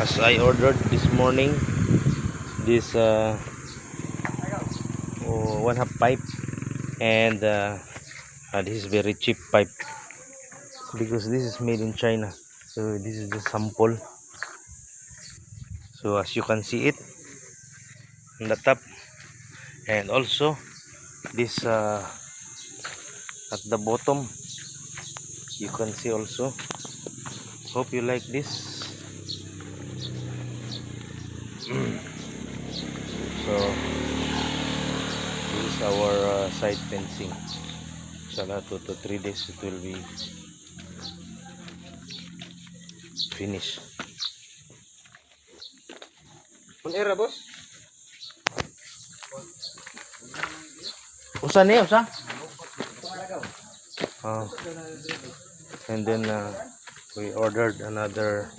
as I ordered this morning this 1/2 pipe, and this is very cheap pipe because this is made in China. So this is the sample. So as you can see it on the top, and also this at the bottom you can see also. Hope you like this. So this is our side fencing. Inshallah 2 to 3 days it will be finished. Era boss. Usa ni usa. And then we ordered another